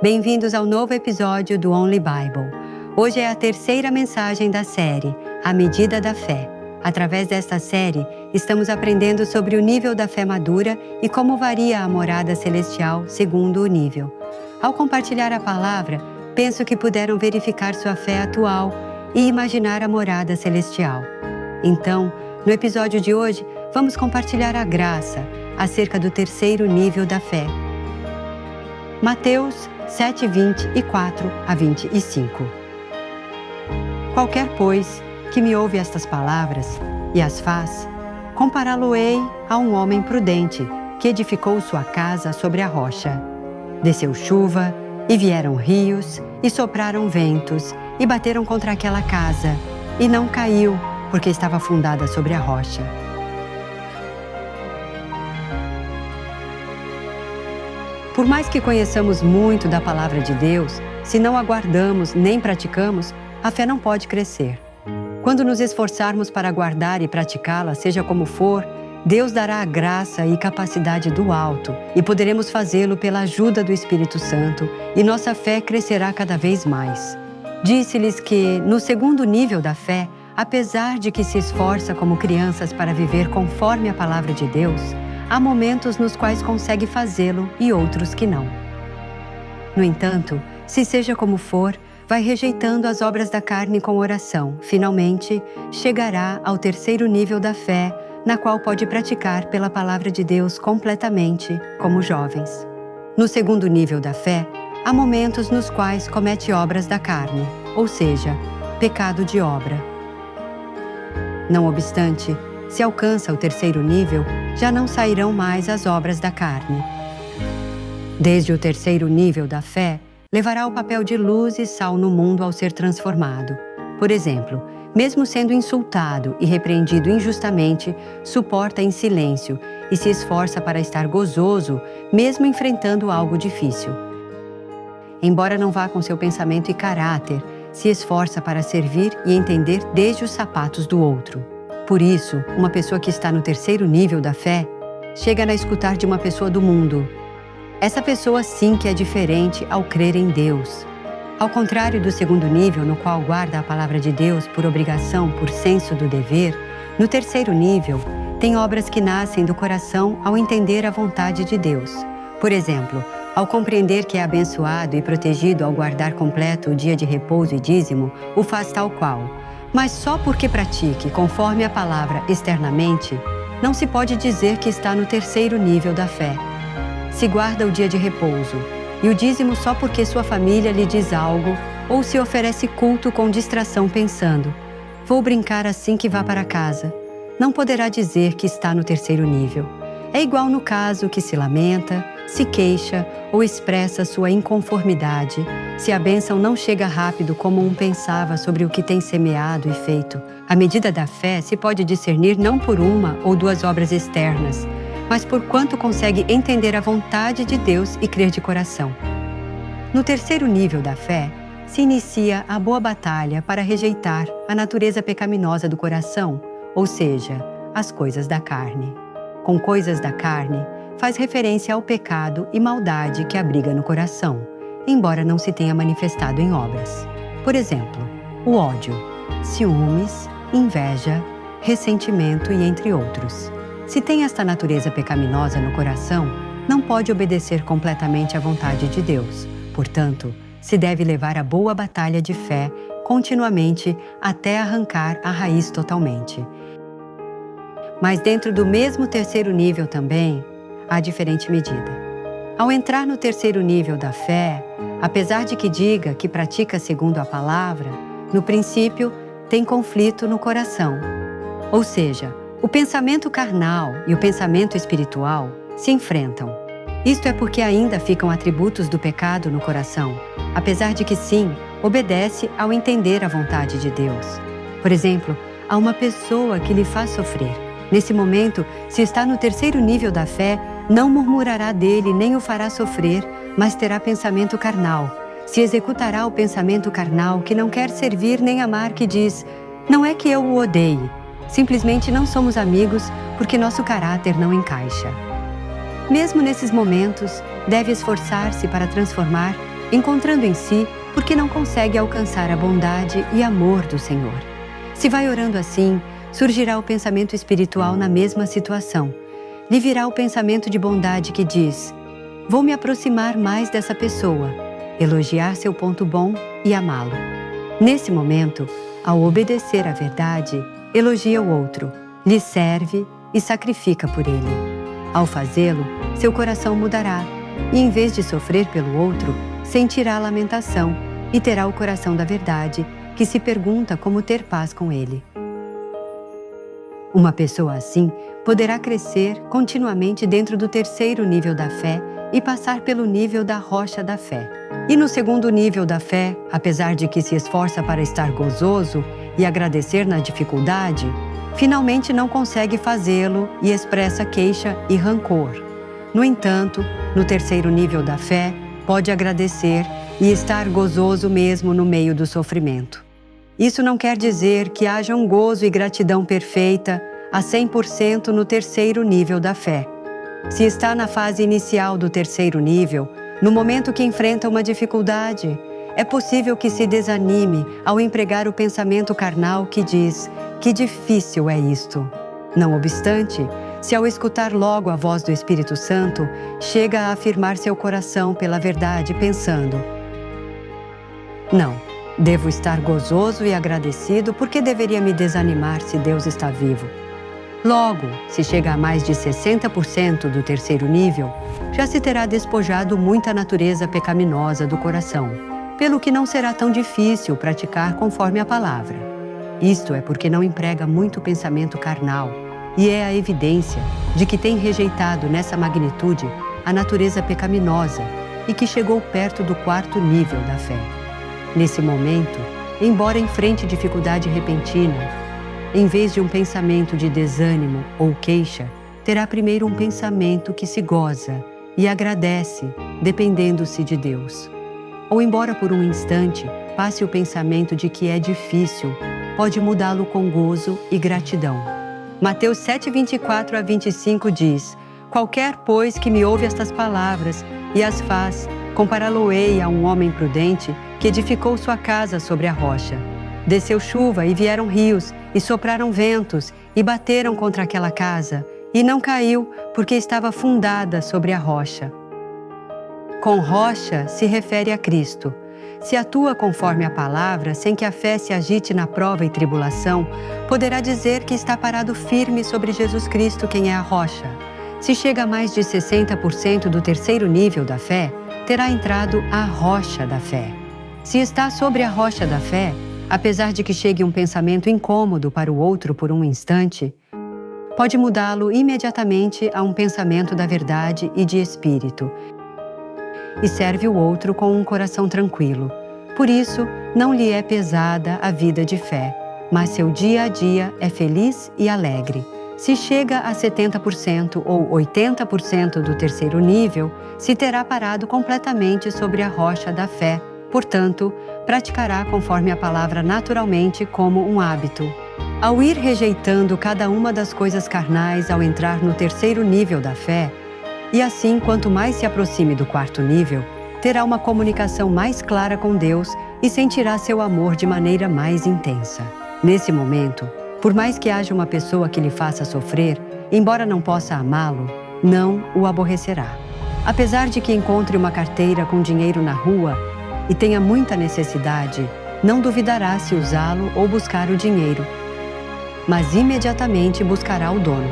Bem-vindos ao novo episódio do Only Bible. Hoje é a terceira mensagem da série, A Medida da Fé. Através desta série, estamos aprendendo sobre o nível da fé madura e como varia a morada celestial segundo o nível. Ao compartilhar a palavra, penso que puderam verificar sua fé atual e imaginar a morada celestial. Então, no episódio de hoje, vamos compartilhar a graça acerca do terceiro nível da fé. Mateus 7:24-25. Qualquer, pois, que me ouve estas palavras e as faz, compará-lo-ei a um homem prudente que edificou sua casa sobre a rocha. Desceu chuva, e vieram rios, e sopraram ventos, e bateram contra aquela casa, e não caiu, porque estava fundada sobre a rocha. Por mais que conheçamos muito da palavra de Deus, se não a guardamos nem praticamos, a fé não pode crescer. Quando nos esforçarmos para guardar e praticá-la, seja como for, Deus dará a graça e capacidade do alto e poderemos fazê-lo pela ajuda do Espírito Santo e nossa fé crescerá cada vez mais. Disse-lhes que, no segundo nível da fé, apesar de que se esforça como crianças para viver conforme a palavra de Deus, há momentos nos quais consegue fazê-lo e outros que não. No entanto, se seja como for, vai rejeitando as obras da carne com oração. Finalmente, chegará ao terceiro nível da fé, na qual pode praticar pela palavra de Deus completamente, como jovens. No segundo nível da fé, há momentos nos quais comete obras da carne, ou seja, pecado de obra. Não obstante, se alcança o terceiro nível, já não sairão mais as obras da carne. Desde o terceiro nível da fé, levará o papel de luz e sal no mundo ao ser transformado. Por exemplo, mesmo sendo insultado e repreendido injustamente, suporta em silêncio e se esforça para estar gozoso, mesmo enfrentando algo difícil. Embora não vá com seu pensamento e caráter, se esforça para servir e entender desde os sapatos do outro. Por isso, uma pessoa que está no terceiro nível da fé chega a escutar de uma pessoa do mundo. Essa pessoa sim que é diferente ao crer em Deus. Ao contrário do segundo nível, no qual guarda a palavra de Deus por obrigação, por senso do dever, no terceiro nível, tem obras que nascem do coração ao entender a vontade de Deus. Por exemplo, ao compreender que é abençoado e protegido ao guardar completo o dia de repouso e dízimo, o faz tal qual. Mas só porque pratique conforme a palavra externamente, não se pode dizer que está no terceiro nível da fé. Se guarda o dia de repouso e o dízimo só porque sua família lhe diz algo, ou se oferece culto com distração pensando, vou brincar assim que vá para casa, não poderá dizer que está no terceiro nível. É igual no caso que se lamenta, se queixa ou expressa sua inconformidade, se a bênção não chega rápido como um pensava sobre o que tem semeado e feito. A medida da fé se pode discernir não por uma ou duas obras externas, mas por quanto consegue entender a vontade de Deus e crer de coração. No terceiro nível da fé, se inicia a boa batalha para rejeitar a natureza pecaminosa do coração, ou seja, as coisas da carne. Com coisas da carne, faz referência ao pecado e maldade que abriga no coração, embora não se tenha manifestado em obras. Por exemplo, o ódio, ciúmes, inveja, ressentimento e entre outros. Se tem esta natureza pecaminosa no coração, não pode obedecer completamente à vontade de Deus. Portanto, se deve levar a boa batalha de fé continuamente até arrancar a raiz totalmente. Mas dentro do mesmo terceiro nível também, há diferente medida. Ao entrar no terceiro nível da fé, apesar de que diga que pratica segundo a palavra, no princípio tem conflito no coração. Ou seja, o pensamento carnal e o pensamento espiritual se enfrentam. Isto é porque ainda ficam atributos do pecado no coração, apesar de que sim, obedece ao entender a vontade de Deus. Por exemplo, há uma pessoa que lhe faz sofrer. Nesse momento, se está no terceiro nível da fé, não murmurará dele nem o fará sofrer, mas terá pensamento carnal. Se executará o pensamento carnal que não quer servir nem amar, que diz, não é que eu o odeie, simplesmente não somos amigos porque nosso caráter não encaixa. Mesmo nesses momentos, deve esforçar-se para transformar encontrando em si porque não consegue alcançar a bondade e amor do Senhor. Se vai orando assim, surgirá o pensamento espiritual na mesma situação. Lhe virá o pensamento de bondade que diz: vou me aproximar mais dessa pessoa, elogiar seu ponto bom e amá-lo. Nesse momento, ao obedecer à verdade, elogia o outro, lhe serve e sacrifica por ele. Ao fazê-lo, seu coração mudará e, em vez de sofrer pelo outro, sentirá lamentação e terá o coração da verdade, que se pergunta como ter paz com ele. Uma pessoa assim poderá crescer continuamente dentro do terceiro nível da fé e passar pelo nível da rocha da fé. E no segundo nível da fé, apesar de que se esforça para estar gozoso e agradecer na dificuldade, finalmente não consegue fazê-lo e expressa queixa e rancor. No entanto, no terceiro nível da fé, pode agradecer e estar gozoso mesmo no meio do sofrimento. Isso não quer dizer que haja um gozo e gratidão perfeita a 100% no terceiro nível da fé. Se está na fase inicial do terceiro nível, no momento que enfrenta uma dificuldade, é possível que se desanime ao empregar o pensamento carnal que diz: que difícil é isto. Não obstante, se ao escutar logo a voz do Espírito Santo, chega a afirmar seu coração pela verdade pensando: não, devo estar gozoso e agradecido porque deveria me desanimar se Deus está vivo. Logo, se chega a mais de 60% do terceiro nível, já se terá despojado muita natureza pecaminosa do coração, pelo que não será tão difícil praticar conforme a palavra. Isto é porque não emprega muito pensamento carnal e é a evidência de que tem rejeitado nessa magnitude a natureza pecaminosa e que chegou perto do quarto nível da fé. Nesse momento, embora enfrente dificuldade repentina, em vez de um pensamento de desânimo ou queixa, terá primeiro um pensamento que se goza e agradece, dependendo-se de Deus. Ou embora por um instante passe o pensamento de que é difícil, pode mudá-lo com gozo e gratidão. Mateus 7:24 a 25 diz: qualquer, pois, que me ouve estas palavras e as faz, compará-lo-ei a um homem prudente que edificou sua casa sobre a rocha. Desceu chuva e vieram rios, e sopraram ventos, e bateram contra aquela casa, e não caiu, porque estava fundada sobre a rocha. Com rocha se refere a Cristo. Se atua conforme a palavra, sem que a fé se agite na prova e tribulação, poderá dizer que está parado firme sobre Jesus Cristo, quem é a rocha. Se chega a mais de 60% do terceiro nível da fé, terá entrado a rocha da fé. Se está sobre a rocha da fé, apesar de que chegue um pensamento incômodo para o outro por um instante, pode mudá-lo imediatamente a um pensamento da verdade e de espírito, e serve o outro com um coração tranquilo. Por isso, não lhe é pesada a vida de fé, mas seu dia a dia é feliz e alegre. Se chega a 70% ou 80% do terceiro nível, se terá parado completamente sobre a rocha da fé. Portanto, praticará conforme a palavra naturalmente como um hábito. Ao ir rejeitando cada uma das coisas carnais ao entrar no terceiro nível da fé, e assim quanto mais se aproxime do quarto nível, terá uma comunicação mais clara com Deus e sentirá seu amor de maneira mais intensa. Nesse momento, por mais que haja uma pessoa que lhe faça sofrer, embora não possa amá-lo, não o aborrecerá. Apesar de que encontre uma carteira com dinheiro na rua e tenha muita necessidade, não duvidará se usá-lo ou buscar o dinheiro, mas imediatamente buscará o dono.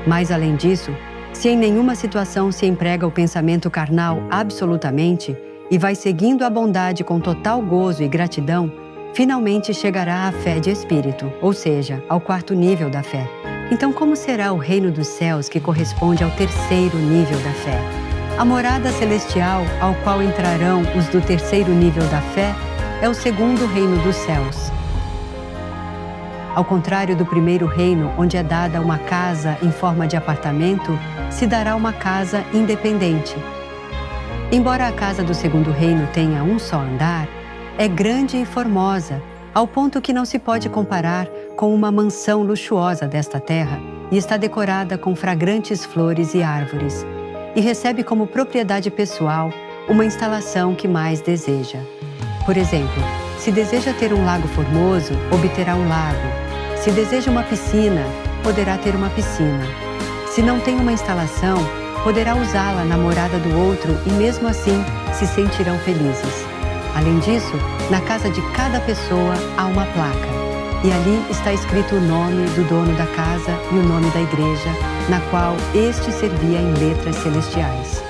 Mas, além disso, se em nenhuma situação se emprega o pensamento carnal absolutamente e vai seguindo a bondade com total gozo e gratidão, finalmente chegará à fé de espírito, ou seja, ao quarto nível da fé. Então, como será o reino dos céus que corresponde ao terceiro nível da fé? A morada celestial ao qual entrarão os do terceiro nível da fé é o segundo reino dos céus. Ao contrário do primeiro reino, onde é dada uma casa em forma de apartamento, se dará uma casa independente. Embora a casa do segundo reino tenha um só andar, é grande e formosa, ao ponto que não se pode comparar com uma mansão luxuosa desta terra, e está decorada com fragrantes flores e árvores, e recebe como propriedade pessoal uma instalação que mais deseja. Por exemplo, se deseja ter um lago formoso, obterá um lago. Se deseja uma piscina, poderá ter uma piscina. Se não tem uma instalação, poderá usá-la na morada do outro e mesmo assim se sentirão felizes. Além disso, na casa de cada pessoa há uma placa, e ali está escrito o nome do dono da casa e o nome da igreja, na qual este servia em letras celestiais.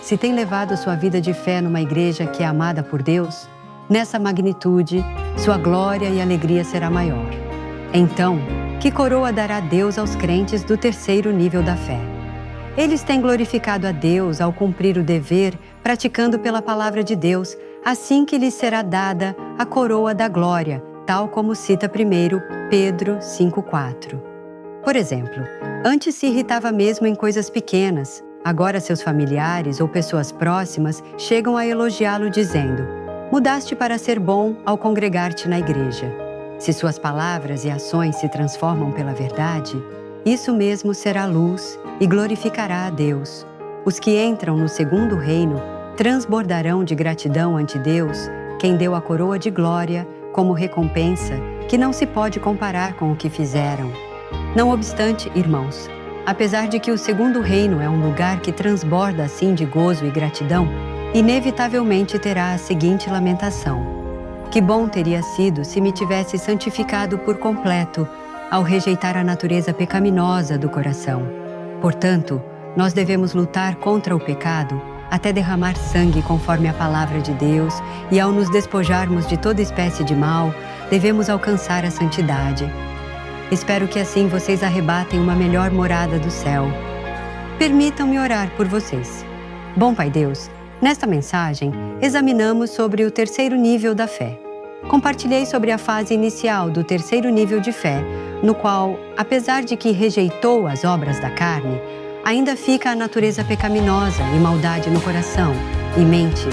Se tem levado sua vida de fé numa igreja que é amada por Deus, nessa magnitude, sua glória e alegria será maior. Então, que coroa dará Deus aos crentes do terceiro nível da fé? Eles têm glorificado a Deus ao cumprir o dever, praticando pela palavra de Deus, assim que lhes será dada a coroa da glória, tal como cita primeiro Pedro 5,4. Por exemplo, antes se irritava mesmo em coisas pequenas, agora seus familiares ou pessoas próximas chegam a elogiá-lo dizendo: mudaste para ser bom ao congregar-te na igreja. Se suas palavras e ações se transformam pela verdade, isso mesmo será luz e glorificará a Deus. Os que entram no segundo reino transbordarão de gratidão ante Deus, quem deu a coroa de glória como recompensa que não se pode comparar com o que fizeram. Não obstante, irmãos, apesar de que o segundo reino é um lugar que transborda assim de gozo e gratidão, inevitavelmente terá a seguinte lamentação: que bom teria sido se me tivesse santificado por completo ao rejeitar a natureza pecaminosa do coração. Portanto, nós devemos lutar contra o pecado até derramar sangue conforme a palavra de Deus, e ao nos despojarmos de toda espécie de mal, devemos alcançar a santidade. Espero que assim vocês arrebatem uma melhor morada do céu. Permitam-me orar por vocês. Bom Pai Deus, nesta mensagem, examinamos sobre o terceiro nível da fé. Compartilhei sobre a fase inicial do terceiro nível de fé, no qual, apesar de que rejeitou as obras da carne, ainda fica a natureza pecaminosa e maldade no coração e mente,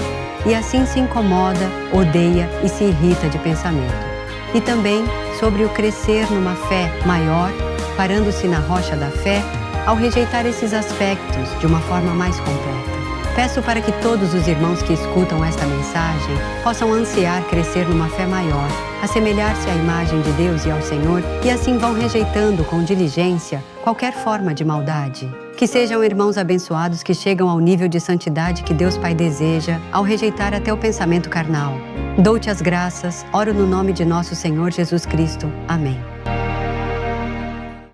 e assim se incomoda, odeia e se irrita de pensamento. E também sobre o crescer numa fé maior, parando-se na rocha da fé, ao rejeitar esses aspectos de uma forma mais completa. Peço para que todos os irmãos que escutam esta mensagem possam ansiar crescer numa fé maior, assemelhar-se à imagem de Deus e ao Senhor, e assim vão rejeitando com diligência qualquer forma de maldade. Que sejam irmãos abençoados que chegam ao nível de santidade que Deus Pai deseja ao rejeitar até o pensamento carnal. Dou-te as graças, oro no nome de nosso Senhor Jesus Cristo. Amém.